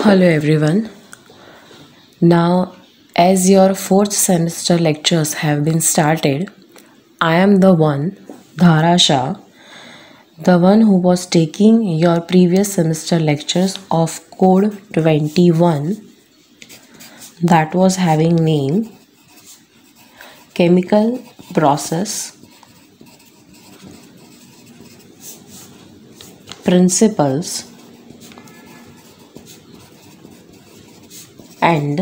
Hello everyone. Now, as your fourth semester lectures have been started, I am the one, Dhara Shah, the one who was taking your previous semester lectures of Code 21 that was having name Chemical Process Principles and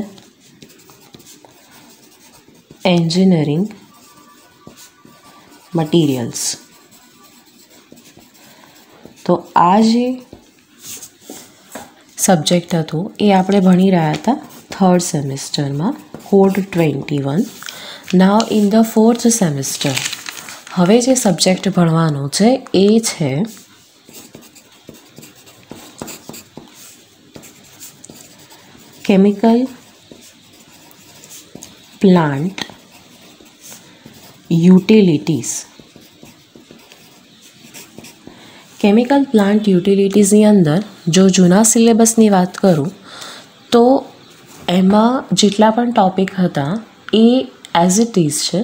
Engineering Materials. તો આ જે subject હતો એ આપણે ભણી રહ્યા હતા third સેમિસ્ટરમાં code 21. Now in the fourth semester હવે જે સબ્જેક્ટ ભણવાનો છે એ છે chemical plant utilities. Chemical plant યુટિલિટીઝની અંદર જો જૂના સિલેબસની વાત કરું તો એમાં જેટલા પણ ટૉપિક હતા એ એઝ ઇટ ઇઝ છે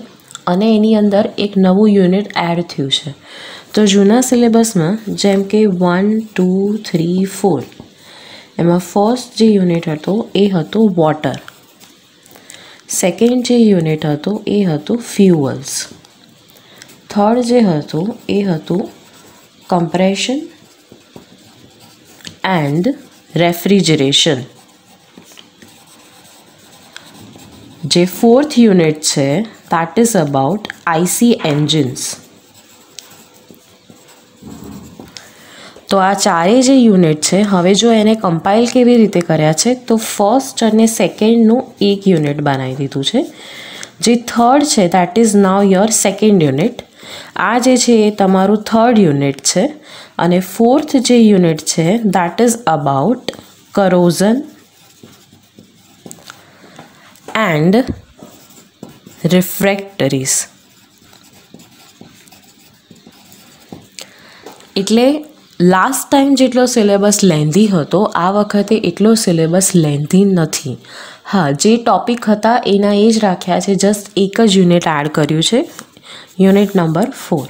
અને એની અંદર એક નવું યુનિટ એડ થયું છે. તો જૂના સિલેબસમાં જેમ કે 1, 2, 3, 4 એમાં ફર્સ્ટ જે યુનિટ હતો એ હતો વોટર, સેકન્ડ જે યુનિટ હતો એ હતું ફ્યુઅલ્સ, થર્ડ જે હતું એ હતું compression and refrigeration. જે ફોર્થ યુનિટ છે that is about IC engines. તો આ ચારેય જે યુનિટ છે હવે જો એને કમ્પાઇલ કેવી રીતે કર્યા છે તો ફર્સ્ટ અને સેકન્ડનું એક યુનિટ બનાવી દીધું છે. જે થર્ડ છે that is now your second unit. આ જે છે એ તમારું થર્ડ યુનિટ છે અને ફોર્થ જે યુનિટ છે દેટ ઇઝ અબાઉટ કરોઝન એન્ડ રિફ્રેક્ટરીઝ. એટલે લાસ્ટ ટાઈમ જેટલો સિલેબસ લેન્ધી હતો આ વખતે એટલો સિલેબસ લેન્ધી નથી. હા, જે ટૉપિક હતા એના એ જ રાખ્યા છે, જસ્ટ એક જ યુનિટ એડ કર્યું છે, યુનિટ નંબર 4.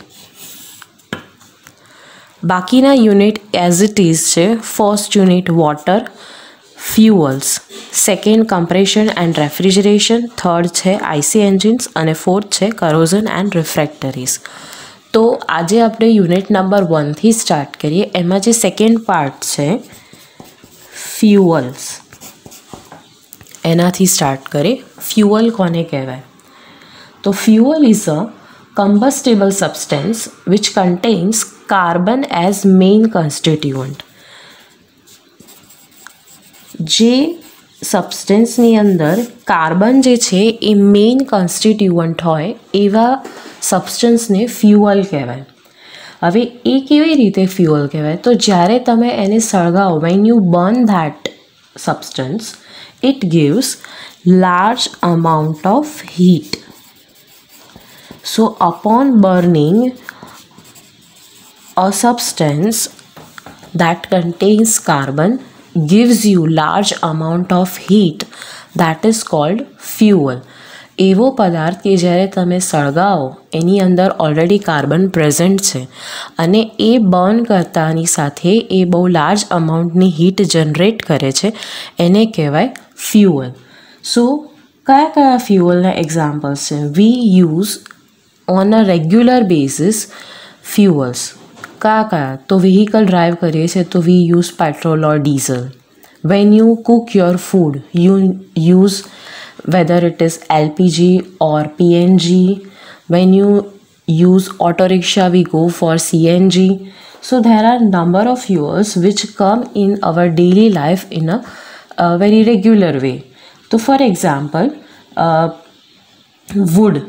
બાકીના યુનિટ એઝ ઇટ ઇઝ છે. First unit water, fuels, second compression and refrigeration, third છે આઈસી એન્જિન્સ અને ફોર્થ છે કરોઝન એન્ડ રિફ્રેક્ટરીઝ. તો આજે આપણે યુનિટ નંબર 1થી સ્ટાર્ટ કરીએ. એમાં જે સેકન્ડ પાર્ટ છે ફ્યુઅલ્સ એનાથી સ્ટાર્ટ કરીએ. ફ્યુઅલ કોને કહેવાય? તો fuel is a combustible substance which contains carbon as main constituent. જે સબસ્ટન્સની અંદર કાર્બન જે છે એ મેઇન કોન્સ્ટિટ્યુઅન્ટ હોય એવા સબસ્ટન્સને ફ્યુઅલ કહેવાય. હવે એ કેવી રીતે ફ્યુઅલ કહેવાય? તો જ્યારે તમે એને સળગાવો, when you burn that substance it gives large amount of heat. So upon burning a substance that contains carbon gives you large amount of heat that is called fuel. એવો પદાર્થ કે જ્યારે તમે સળગાવો એની અંદર ઓલરેડી કાર્બન પ્રેઝન્ટ છે અને એ burn કરતાની સાથે એ બહુ લાર્જ અમાઉન્ટની હીટ જનરેટ કરે છે એને કહેવાય ફ્યુઅલ. સો કયા કયા ફ્યુઅલના એક્ઝામ્પલ્સ છે? વી use on a regular basis fuels. કયા? તો વ્હીકલ ડ્રાઈવ કરીએ છીએ તો વી use petrol or diesel. When you Cook your food you use weather it is LPG or PNG. When you use auto rickshaw we go for CNG. So there are number of fuels which come in our daily life in a very regular way. તો for example wood,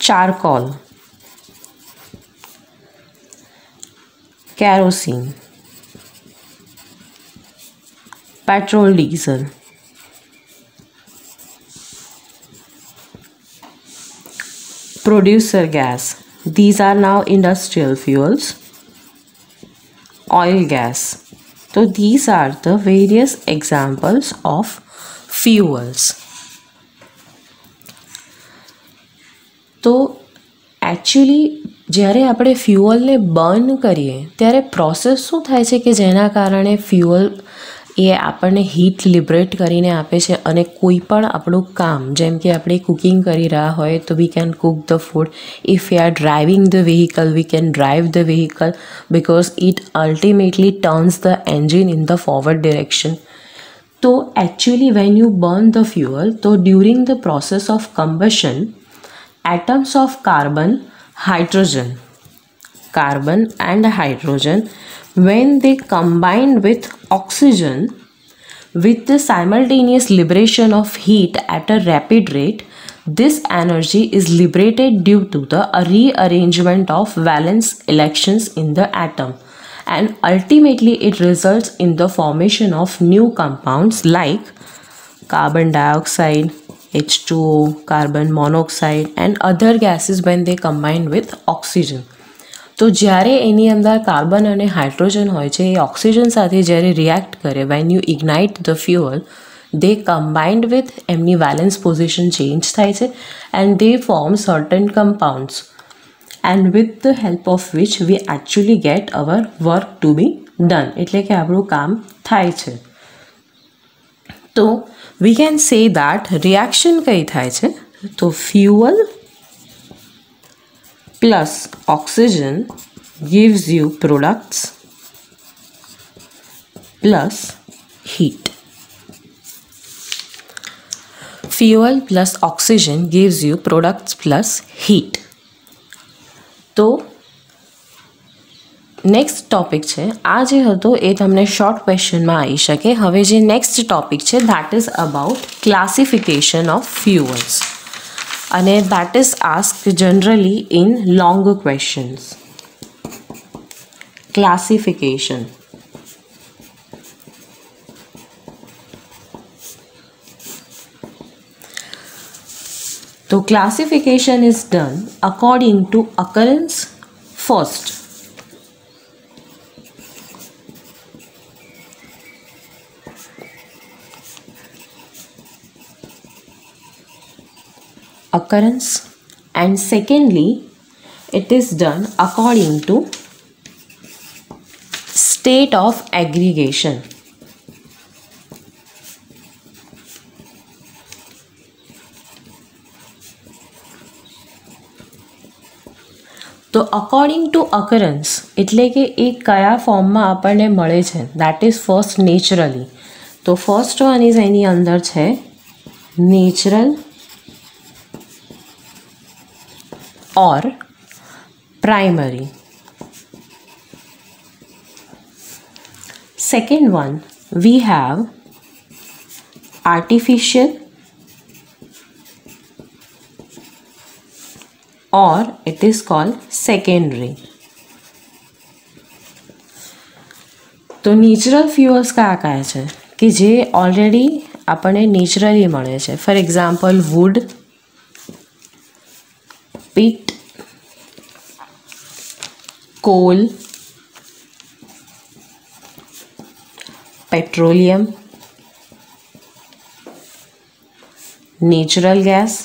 charcoal, kerosene, petrol, diesel, producer gas. These are now industrial fuels. oil gas. So these are the various examples of fuels. તો actually જ્યારે આપણે ફ્યુઅલને burn કરીએ ત્યારે process શું થાય છે કે જેના કારણે ફ્યુઅલ એ આપણને હીટ લિબરેટ કરીને આપે છે અને કોઈ પણ આપણું કામ જેમ કે આપણે કુકિંગ કરી રહ્યા હોય તો we can Cook the food. If we are driving the vehicle we can drive the vehicle because it ultimately turns the engine in the forward direction. So actually when you burn the fuel, so during the process of combustion, atoms of carbon and hydrogen, when they combine with oxygen, with the simultaneous liberation of heat at a rapid rate, this energy is liberated due to the rearrangement of valence electrons in the atom, and ultimately it results in the formation of new compounds like carbon dioxide, H2O, carbon monoxide and other gases when they combine with oxygen. તો જ્યારે એની અંદર carbon અને hydrogen હોય છે એ oxygen સાથે જ્યારે react કરે when you ignite the fuel they combined with એમની વેલેન્સ પોઝિશન ચેન્જ થાય છે and they form certain compounds and with the help of which we actually get our work to be done. એટલે કે આપણું કામ થાય છે. તો we can say that reaction કઈ થાય છે તો fuel plus oxygen gives you products plus heat. Fuel plus oxygen gives you products plus heat. તો નેક્સ્ટ ટોપિક છે આ જે હતો એ તમને શોર્ટ ક્વેશ્ચનમાં આવી શકે. હવે જે નેક્સ્ટ ટોપિક છે that is about classification of fuels અને that is asked generally in long questions. Classification. So classification is done according to occurrence first. Occurrence, and secondly it is done according to state of aggregation. તો according to occurrence એટલે કે એ કયા ફોર્મમાં આપણને મળે છે that is first naturally. તો first one is એની અંદર છે natural or primary. Second one we have artificial or it is called secondary. તો નેચરલ ફ્યુઅલ્સ કયા કયા છે કે જે ઓલરેડી આપણને નેચરલી મળે છે. For example wood, peat, coal, petroleum, natural gas.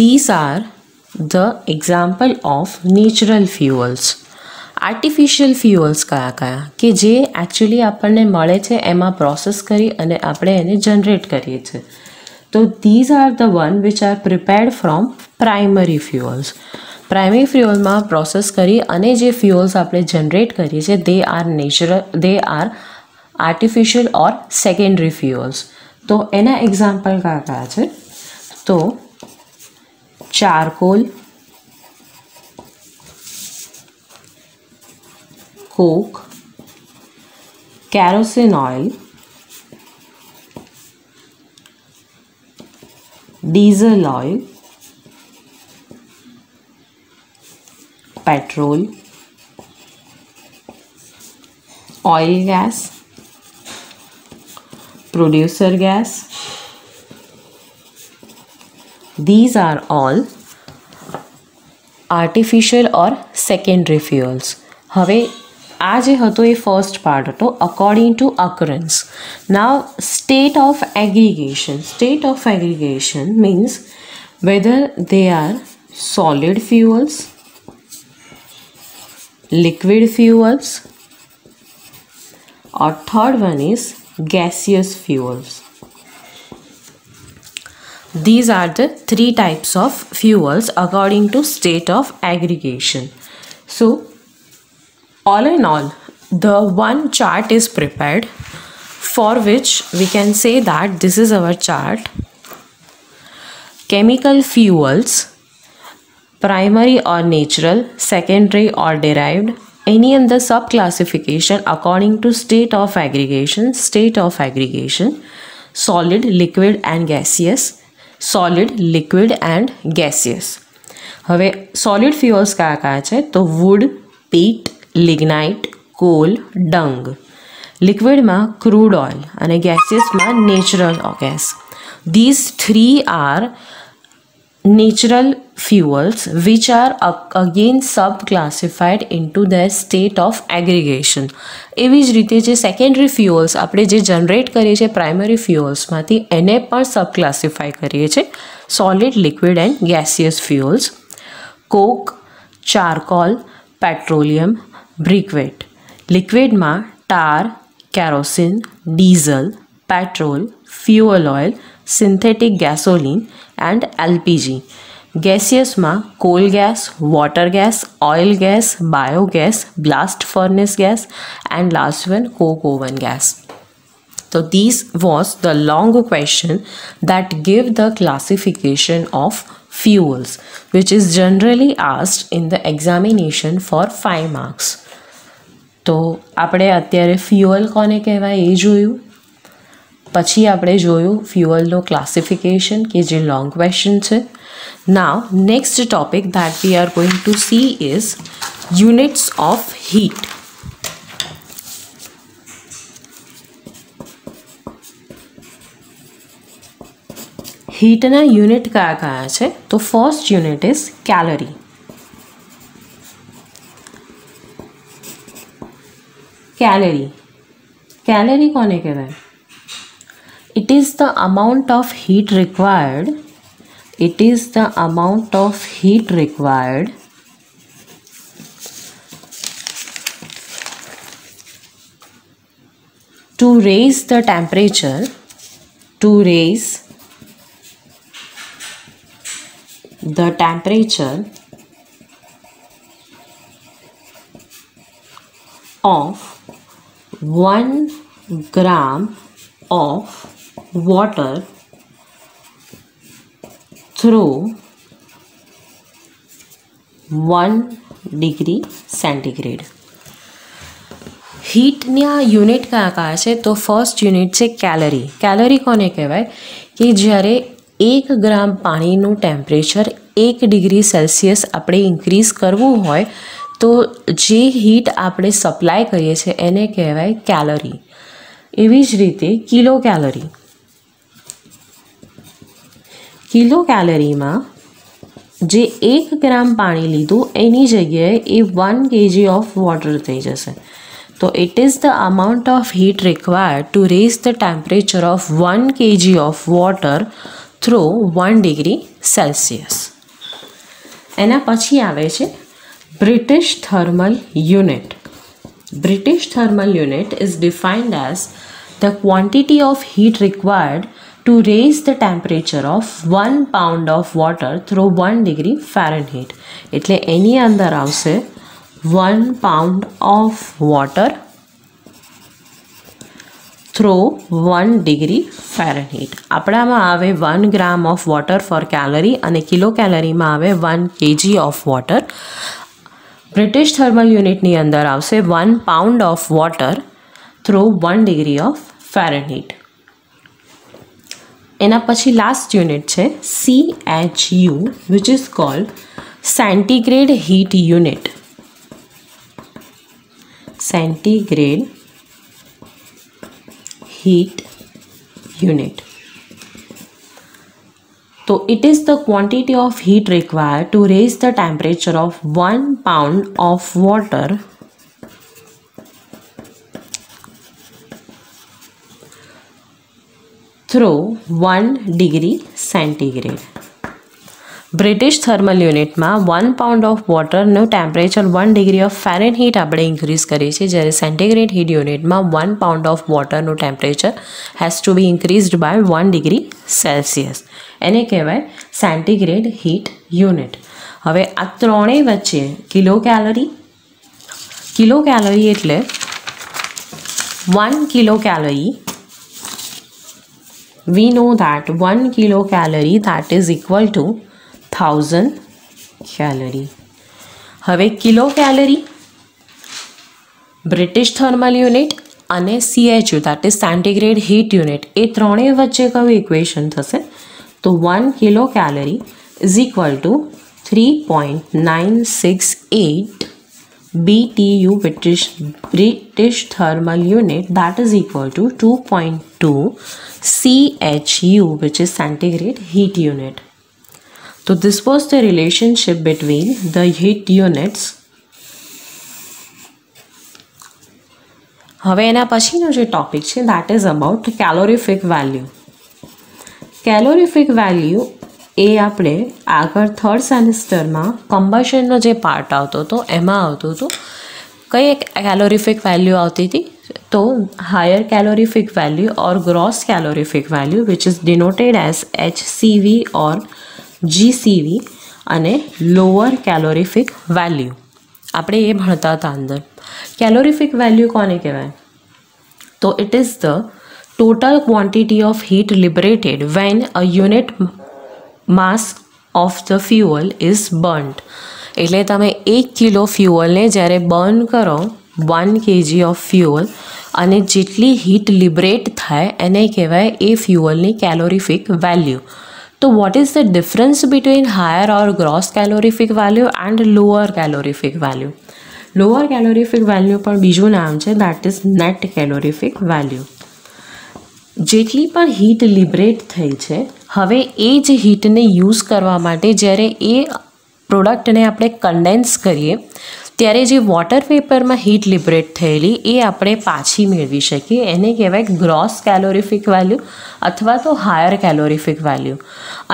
These are the example of natural fuels. Artificial fuels કયા કયા કે જે એકચ્યુઅલી આપણને મળે છે એમાં પ્રોસેસ કરી અને આપણે એને જનરેટ કરીએ છીએ. તો these are the one which are prepared from primary fuels. Primary ફ્યુઅલમાં પ્રોસેસ કરી અને જે ફ્યુઅલ્સ આપણે જનરેટ કરીએ છીએ they are artificial or secondary fuels. તો એના એક્ઝામ્પલ કયા કયા છે તો charcoal, coke, kerosene oil, diesel oil, petrol, oil gas, producer gas. These are all artificial or secondary fuels. હવે આ જે હતો એ ફર્સ્ટ પાર્ટ હતો according to occurrence. Now state of aggregation means whether they are solid fuels, liquid fuels, or third one is gaseous fuels. These are the three types of fuels according to state of aggregation. So all in all, the one chart is prepared for which we can say that this is our chart. Chemical fuels, primary or natural, secondary or derived, any other subclassification according to state of aggregation, solid, liquid and gaseous, solid, liquid and gaseous. હવે solid fuels કયા છે તો wood, peat, lignite, coal, dung. Liquidમાં crude oil અને gaseousમાં natural gas. These three are natural fuels which are again subclassified into their state of aggregation. એવી જ રીતે જે secondary ફ્યુઅલ્સ આપણે જે જનરેટ કરીએ છીએ પ્રાઇમરી ફ્યુઅલ્સમાંથી એને પણ સબક્લાસિફાય કરીએ છીએ solid, liquid and gaseous fuels. Coke, charcoal, petroleum, briquette. લિક્વિડમાં tar, kerosene, diesel, petrol, fuel oil, synthetic gasoline and LPG. Gaseousમાં coal gas, water gas, oil gas, biogas, blast furnace gas and last one coke oven gas. So this was the long question that give the classification of fuels which is generally asked in the examination for 5 marks. તો આપણે અત્યારે fuel કોને કહેવાય એ જોયું. પછી આપણે જોયું ફ્યુઅલનો classification કે જે લોંગ ક્વેશ્ચન છે. Now next topic that we are going to see is units of heat. હીટના યુનિટ કયા કયા છે તો first unit is calorie. Calorie કોને કહેવાય? It is the amount of heat required. To raise the temperature. Of 1 gram of water through 1 degree centigrade. હીટના unit કયા કયા છે તો ફર્સ્ટ યુનિટ છે કેલરી. કેલરી કોને કહેવાય કે જ્યારે 1 ગ્રામ પાણીનું ટેમ્પરેચર 1 ડિગ્રી સેલ્સિયસ આપણે ઇન્ક્રીઝ કરવું હોય તો જે હીટ આપણે સપ્લાય કરીએ છીએ એને કહેવાય કેલરી. એવી જ રીતે કિલો કેલરીમાં જે 1 ગ્રામ પાણી લીધું એની જગ્યાએ એ 1 kg ઓફ વોટર થઈ જશે. તો it is the amount of heat required to raise the temperature of 1 kg of water through 1 degree Celsius. એના પછી આવે છે British thermal unit. British thermal unit is defined as the quantity of heat required to raise the temperature of 1 pound of water through 1 degree Fahrenheit. એટલે એની અંદર આવશે 1 pound of water through 1 degree Fahrenheit. આપણામાં આવે 1 gram of water for calorie અને kilo કેલરીમાં આવે 1 kg of water. British thermal યુનિટની અંદર આવશે 1 pound of water through 1 degree of Fahrenheit. એના પછી લાસ્ટ યુનિટ છે CHU which is called centigrade heat unit. Centigrade heat unit. तो it is the quantity of heat required to raise the temperature of 1 pound of water through 1 degree centigrade. British thermal યુનિટમાં 1 pound of વોટરનું temperature 1 degree of Fahrenheit આપણે increase કરીએ છીએ, જ્યારે centigrade heat યુનિટમાં 1 pound of વોટરનું temperature has to be increased by 1 degree Celsius. એને કહેવાય સેન્ટીગ્રેડ હીટ યુનિટ. હવે આ ત્રણેય વચ્ચે કિલો કેલરી એટલે 1 kilocalorie. We know that 1 kilocalorie that is equal to 1000 calorie. હવે kilo calorie, British thermal unit અને CHU that is centigrade heat unit, એ ત્રણેય વચ્ચે કયું ઇક્વેશન થશે? તો 1 kilocalorie is equal to 3.968 BTU British thermal unit, that is equal to 2.2 CHU, which is centigrade heat unit. So this was the relationship between the heat units. હવે એના પછીનો જે ટોપિક છે that is about calorific value. Calorific value એ આપણે આગળ third સેમિસ્ટરમાં કમ્બશનનો જે part આવતો હતો એમાં આવતું હતું. કઈ કેલોરીફિક વેલ્યુ આવતી હતી? તો higher calorific value or gross calorific value which is denoted as HCV or GCV અને લોઅર કેલોરીફિક વેલ્યુ આપણે એ ભણતા હતા અંદર. કેલોરીફિક વેલ્યુ કોને કહેવાય? તો it is the total quantity of heat liberated van a unit mass of the fuel is બર્ન્ટ. એટલે તમે 1 કિલો ફ્યુઅલને જ્યારે બર્ન કરો 1 kg ઓફ ફ્યુઅલ અને જેટલી હીટ લિબરેટ થાય એને કહેવાય એ ફ્યુઅલની કેલોરીફિક વેલ્યુ. તો what is the difference between higher or gross calorific value and lower calorific value? Lower calorific value પણ બીજું નામ છે that is net calorific value. જેટલી પણ હીટ લિબરેટ થઈ છે, હવે એ જ હીટને યુઝ કરવા માટે જ્યારે એ પ્રોડક્ટને આપણે કન્ડેન્સ કરીએ ત્યારે જે વોટર વેપરમાં હીટ લિબરેટ થયેલી એ આપણે પાછી મેળવી શકીએ. એને કહેવાય ગ્રોસ કેલોરીફિક વેલ્યુ અથવા તો હાયર કેલોરીફિક વેલ્યુ.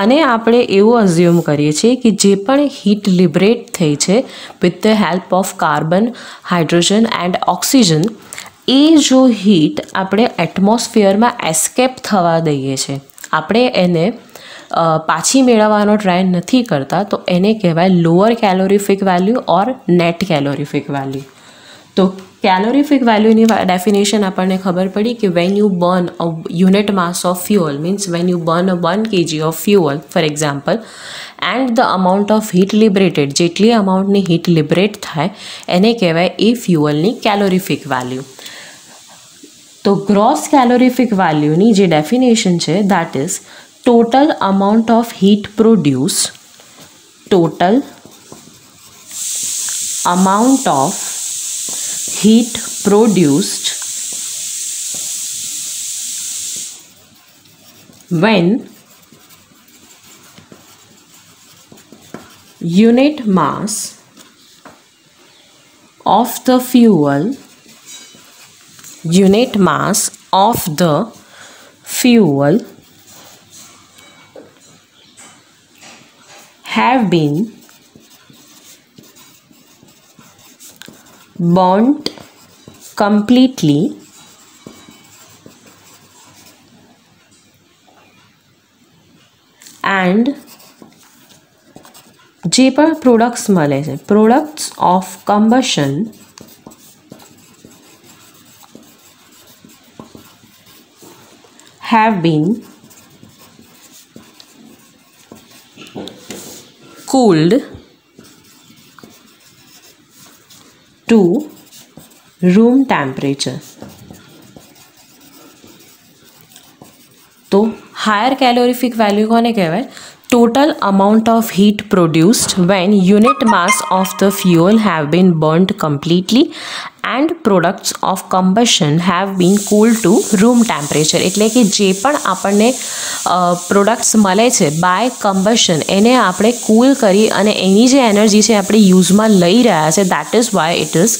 અને આપણે એવું અઝ્યુમ કરીએ છીએ કે જે પણ હીટ લિબરેટ થઈ છે with the help of carbon, hydrogen and oxygen, એ જો હીટ આપણે એટમોસ્ફિયરમાં એસ્કેપ થવા દઈએ છીએ, આપણે એને પાછી મેળવવાનો ટ્રાય નથી કરતા, તો એને કહેવાય lower calorific value or net calorific value. તો કેલોરીફિક વેલ્યુની ડેફિનેશન આપણને ખબર પડી કે when you burn a unit mass of fuel means when you burn a 1 kg of fuel for example and the amount of heat liberated, જેટલી અમાઉન્ટની heat liberate થાય એને કહેવાય એ ફ્યુઅલની કેલોરીફિક વેલ્યુ. તો ગ્રોસ કેલોરીફિક વેલ્યુની જે ડેફિનેશન છે that is total amount of heat produced, total amount of heat produced when unit mass of the fuel have been burnt completely and જે પણ પ્રોડક્ટ્સ મળે છે, products of combustion have been cooled to room temperature. તો higher calorific value કોને કહેવાય? total amount of heat produced when unit mass of the fuel have been burnt completely and products of combustion have been cooled to room temperature. એટલે કે જે પણ આપણને products મળે છે બાય કમ્બશન એને આપણે કૂલ કરી અને એની જે એનર્જી છે આપણે યુઝમાં લઈ રહ્યા છે that is why it is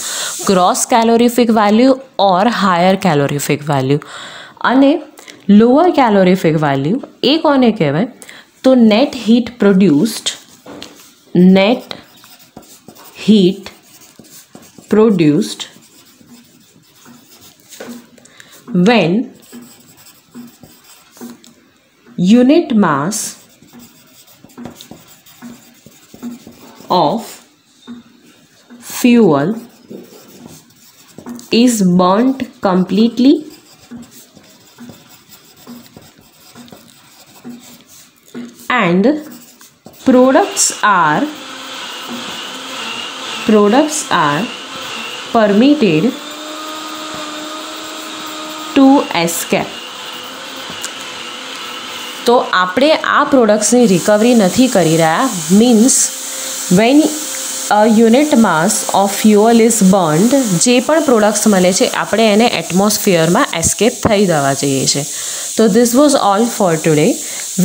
gross calorific value or higher calorific value. અને લોઅર કેલોરીફિક વેલ્યુ એ કોને કહેવાય? तो net heat produced when unit mass of fuel is burnt completely and products are permitted to escape. તો આપણે આ પ્રોડક્ટ્સની recovery નથી કરી રહ્યા. Means when unit mass of fuel is burned જે પણ પ્રોડક્ટ્સ મળે છે આપણે એને એટમોસ્ફિયરમાં એસ્કેપ થઈ જવા જઈએ છે. So this was all for today.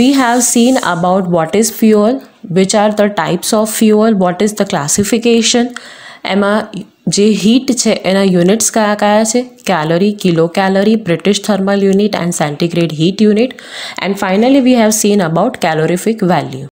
We have seen about what is fuel, which are the types of fuel, what is the classification, એમાં જે હીટ છે એના યુનિટ્સ કયા કયા છે, calorie, kilo calorie, British thermal unit and centigrade heat unit, and finally we have seen about calorific value.